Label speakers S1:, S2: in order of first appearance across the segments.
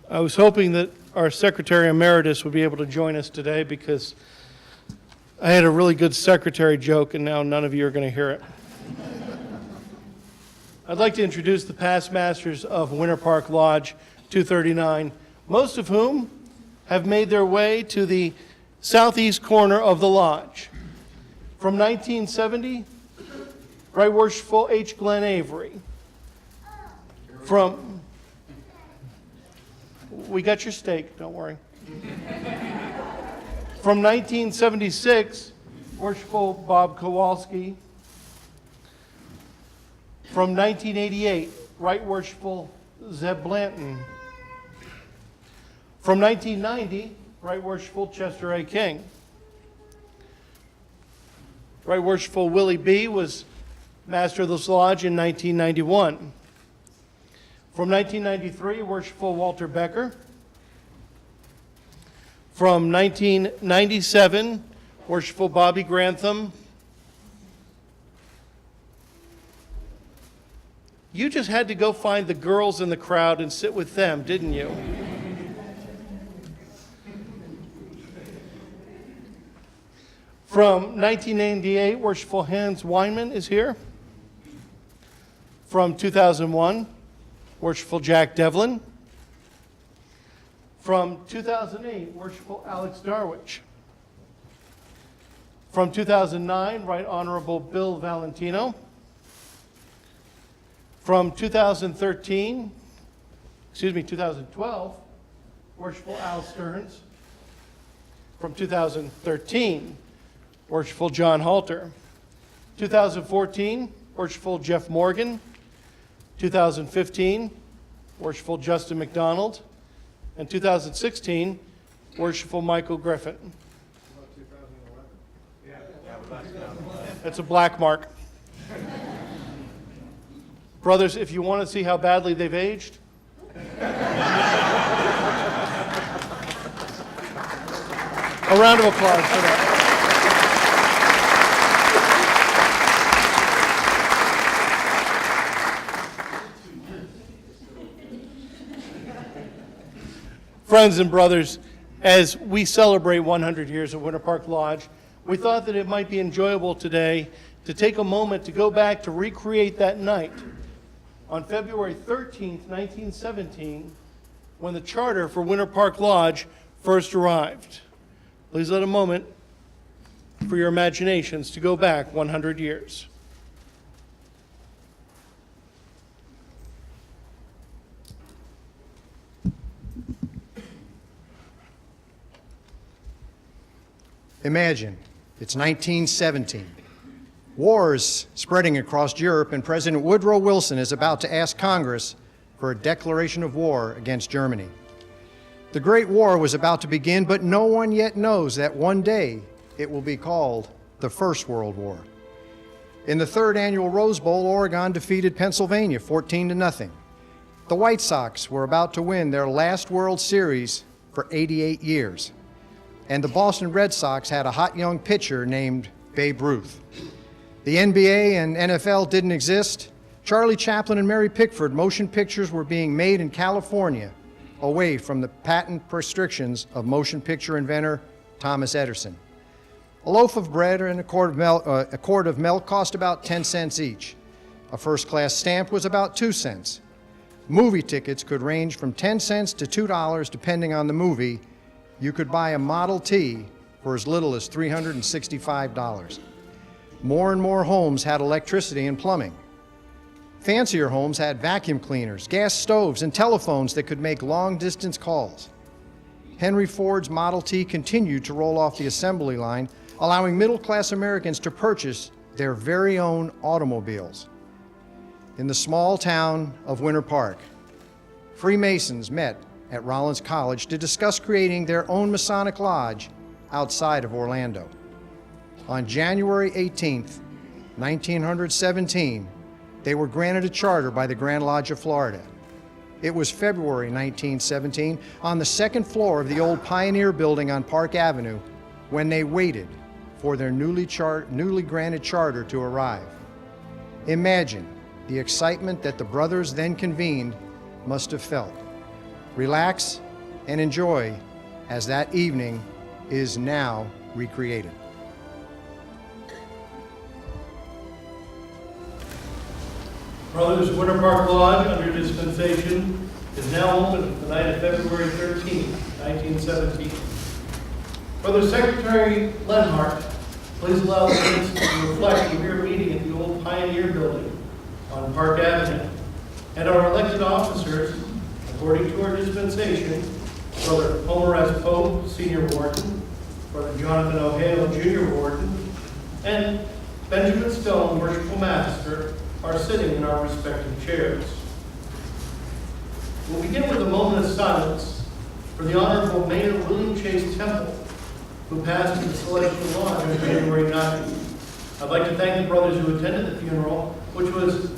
S1: I was hoping that our Secretary Emeritus would be able to join us today because I had a really good secretary joke and now none of you are going to hear it. I'd like to introduce the past masters of Winter Park Lodge 239, most of whom have made their way to the southeast corner of the lodge. From 1970, Right Worshipful H. Glenn Avery. We got your steak, don't worry. From 1976, Worshipful Bob Kowalski. From 1988, Right Worshipful Zeb Blanton. From 1990, Right Worshipful Chester A. King. Right Worshipful Willie B. was Master of this lodge in 1991. From 1993, Worshipful Walter Becker. From 1997, Worshipful Bobby Grantham. You just had to go find the girls in the crowd and sit with them, didn't you? From 1998, Worshipful Hans Weinman is here. From 2001, Worshipful Jack Devlin. From 2008, Worshipful Alex Darwich. From 2009, Right Honorable Bill Valentino. From 2012, Worshipful Al Stearns. From 2013, Worshipful John Halter. 2014, Worshipful Jeff Morgan. 2015, Worshipful Justin McDonald. And 2016, Worshipful Michael Griffin. That's a black mark. Brothers, if you want to see how badly they've aged, a round of applause for that. Friends and brothers, as we celebrate 100 years of Winter Park Lodge, we thought that it might be enjoyable today to take a moment to go back to recreate that night on February 13th, 1917, when the charter for Winter Park Lodge first arrived. Please let a moment for your imaginations to go back 100 years.
S2: Imagine, it's 1917. War is spreading across Europe, and President Woodrow Wilson is about to ask Congress for a declaration of war against Germany. The Great War was about to begin, but no one yet knows that one day it will be called the First World War. In the third annual Rose Bowl, Oregon defeated Pennsylvania 14-0. The White Sox were about to win their last World Series for 88 years. And the Boston Red Sox had a hot young pitcher named Babe Ruth. The NBA and NFL didn't exist. Charlie Chaplin and Mary Pickford motion pictures were being made in California, away from the patent restrictions of motion picture inventor Thomas Edison. A loaf of bread and a quart of milk cost about 10 cents each. A first-class stamp was about 2 cents. Movie tickets could range from 10 cents to $2 depending on the movie. You could buy a Model T for as little as $365. More and more homes had electricity and plumbing. Fancier homes had vacuum cleaners, gas stoves, and telephones that could make long-distance calls. Henry Ford's Model T continued to roll off the assembly line, allowing middle-class Americans to purchase their very own automobiles. In the small town of Winter Park, Freemasons met at Rollins College to discuss creating their own Masonic lodge outside of Orlando. On January 18th, 1917, they were granted a charter by the Grand Lodge of Florida. It was February 1917, on the second floor of the old Pioneer Building on Park Avenue, when they waited for their newly granted charter to arrive. Imagine the excitement that the brothers then convened must have felt. relax, and enjoy as that evening is now recreated.
S1: Brothers, Winter Park Lodge, under dispensation, is now open the night of February 13, 1917. Brother Secretary Lenhart, please allow the minutes to reflect that we are meeting at the old Pioneer Building on Park Avenue, and our elected officers, according to our dispensation, Brother Homer S. Pope, Senior Warden, Brother Jonathan O'Hale, Junior Warden, and Benjamin Stone, Worshipful Master, are sitting in our respective chairs. We'll begin with a moment of silence for the Honorable Mayor William Chase Temple, who passed in the Celestial Lodge on January 9th. I'd like to thank the brothers who attended the funeral, which was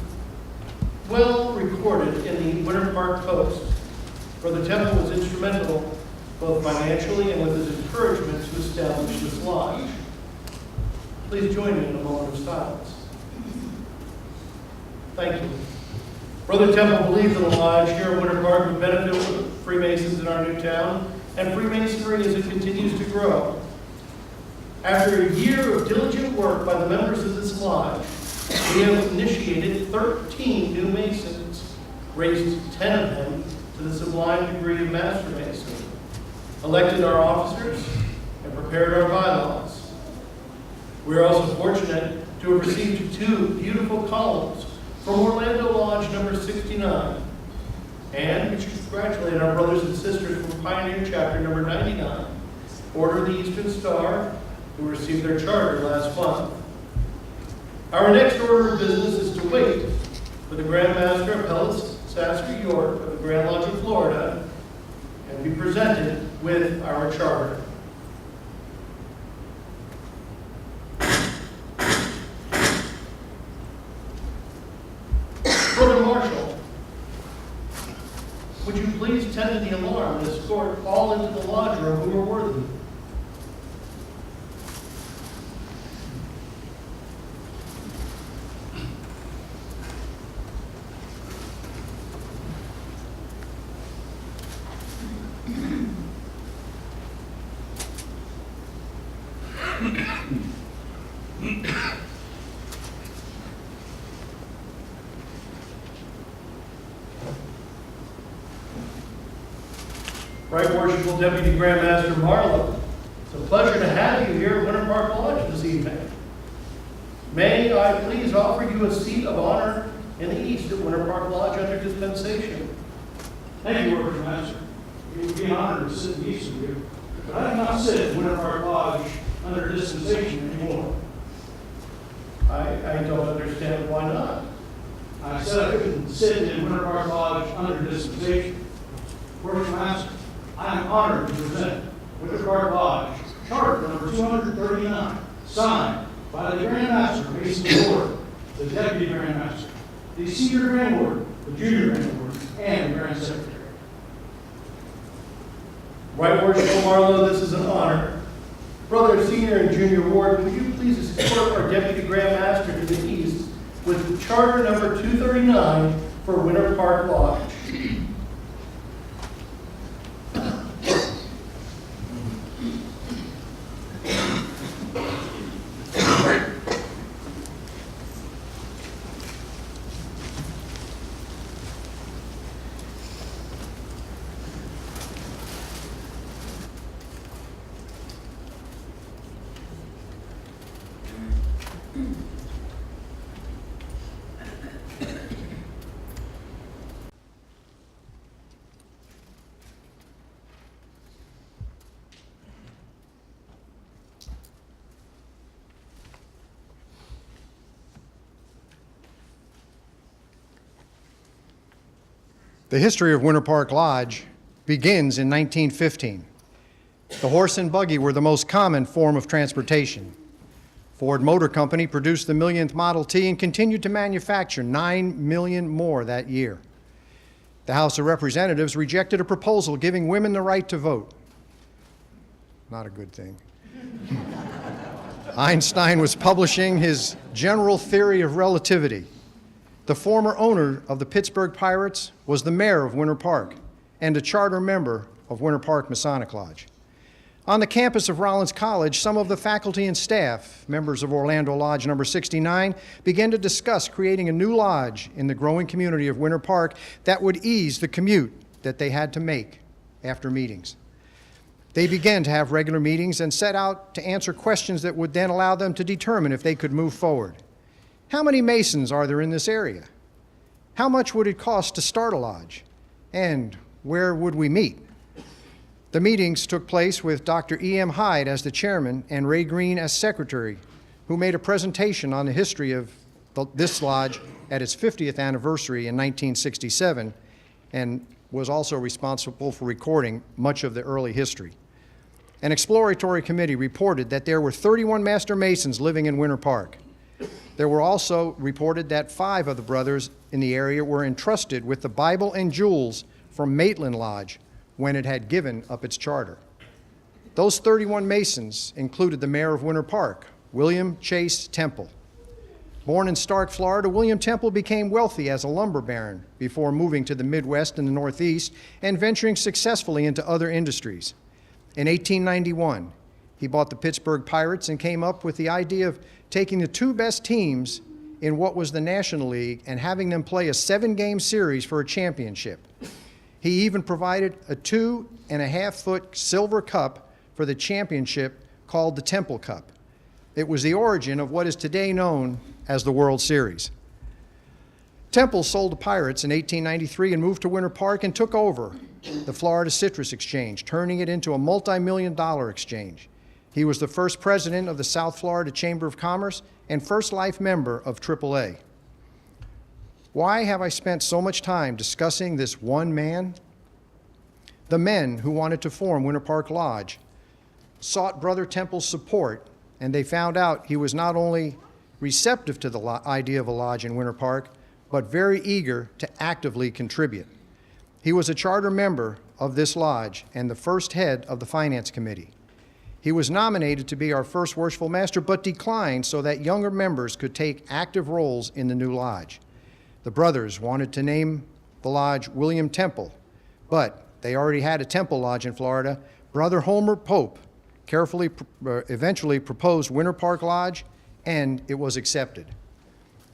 S1: well recorded in the Winter Park Post. Brother Temple was instrumental both financially and with his encouragement to establish this lodge. Please join me in a moment of silence. Thank you. Brother Temple believes in the lodge here at Winter Park would benefit with Freemasons in our new town and Freemasonry as it continues to grow. After a year of diligent work by the members of this lodge, we have initiated 13 new Masons, raised 10 of them to the sublime degree of Master Mason, elected our officers, and prepared our bylaws. We are also fortunate to have received 2 beautiful columns from Orlando Lodge number 69, and we should congratulate our brothers and sisters from Pioneer Chapter number 99, Order of the Eastern Star, who received their charter last month. Our next order of business is to wait for the Grand Master Appellate Sasker York of the Grand Lodge of Florida and be presented with our charter. Brother Marshall, would you please tend to the alarm and escort all into the lodge room who are worthy? Right Worshipful Deputy Grand Master Marlowe, it's a pleasure to have you here at Winter Park Lodge this evening. May I please offer you a seat of honor in the East at Winter Park Lodge under dispensation.
S3: Thank you, Worshipful Master. It would be an honor to sit in the East with you, but I have not sit in Winter Park Lodge under dispensation anymore.
S1: I don't understand why not.
S3: I said I couldn't sit in Winter Park Lodge under dispensation. Worshipful Master, I am honored to present Winter Park Lodge Charter number 239, signed by the Grand Master, Mason Board, the Deputy Grand Master, the Senior Grand Warden, the Junior Grand Warden, and the Grand Secretary.
S1: Right Worshipful Marlowe, this is an honor. Brother Senior and Junior Warden, would you please escort our Deputy Grand Master to the East with Charter number 239 for Winter Park Lodge.
S2: The history of Winter Park Lodge begins in 1915. The horse and buggy were the most common form of transportation. Ford Motor Company produced the millionth Model T and continued to manufacture 9 million more that year. The House of Representatives rejected a proposal giving women the right to vote. Not a good thing. Einstein was publishing his general theory of relativity. The former owner of the Pittsburgh Pirates was the mayor of Winter Park, and a charter member of Winter Park Masonic Lodge. On the campus of Rollins College, some of the faculty and staff, members of Orlando Lodge number 69, began to discuss creating a new lodge in the growing community of Winter Park that would ease the commute that they had to make after meetings. They began to have regular meetings and set out to answer questions that would then allow them to determine if they could move forward. How many Masons are there in this area? How much would it cost to start a lodge? And where would we meet? The meetings took place with Dr. E.M. Hyde as the chairman and Ray Green as secretary, who made a presentation on the history of this lodge at its 50th anniversary in 1967, and was also responsible for recording much of the early history. An exploratory committee reported that there were 31 Master Masons living in Winter Park. There were also reported that 5 of the brothers in the area were entrusted with the Bible and jewels from Maitland Lodge when it had given up its charter. Those 31 Masons included the mayor of Winter Park, William Chase Temple. Born in Stark, Florida, William Temple became wealthy as a lumber baron before moving to the Midwest and the Northeast and venturing successfully into other industries. In 1891, he bought the Pittsburgh Pirates and came up with the idea of taking the 2 best teams in what was the National League and having them play a 7-game series for a championship. He even provided a 2.5-foot silver cup for the championship called the Temple Cup. It was the origin of what is today known as the World Series. Temple sold the Pirates in 1893 and moved to Winter Park and took over the Florida Citrus Exchange, turning it into a multi-million-dollar exchange. He was the first president of the South Florida Chamber of Commerce and first life member of AAA. Why have I spent so much time discussing this one man? The men who wanted to form Winter Park Lodge sought Brother Temple's support, and they found out he was not only receptive to the idea of a lodge in Winter Park, but very eager to actively contribute. He was a charter member of this lodge and the first head of the finance committee. He was nominated to be our first worshipful master, but declined so that younger members could take active roles in the new lodge. The brothers wanted to name the lodge William Temple, but they already had a Temple Lodge in Florida. Brother Homer Pope eventually proposed Winter Park Lodge, and it was accepted.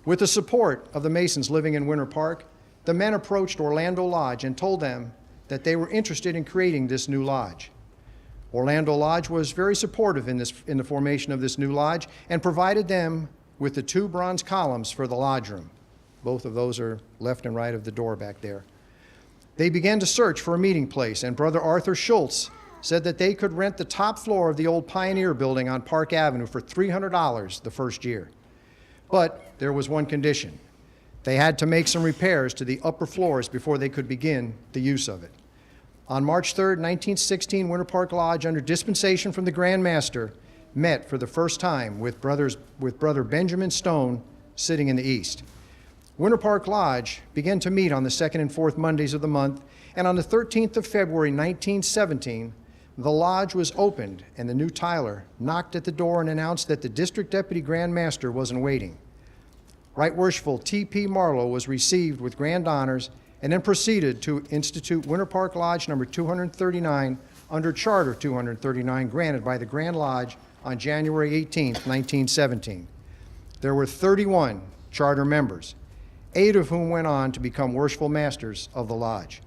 S2: With the support of the Masons living in Winter Park, the men approached Orlando Lodge and told them that they were interested in creating this new lodge. Orlando Lodge was very supportive in the formation of this new lodge and provided them with the 2 bronze columns for the lodge room. Both of those are left and right of the door back there. They began to search for a meeting place, and Brother Arthur Schultz said that they could rent the top floor of the old Pioneer building on Park Avenue for $300 the first year. But there was one condition. They had to make some repairs to the upper floors before they could begin the use of it. On March 3, 1916, Winter Park Lodge, under dispensation from the Grand Master, met for the first time with Brother Benjamin Stone sitting in the east. Winter Park Lodge began to meet on the 2nd and 4th Mondays of the month, and on the 13th of February, 1917, the lodge was opened, and the new Tyler knocked at the door and announced that the District Deputy Grand Master was in waiting. Right Worshipful T.P. Marlowe was received with grand honors and then proceeded to institute Winter Park Lodge number 239 under Charter 239 granted by the Grand Lodge on January 18, 1917. There were 31 charter members, 8 of whom went on to become worshipful masters of the lodge.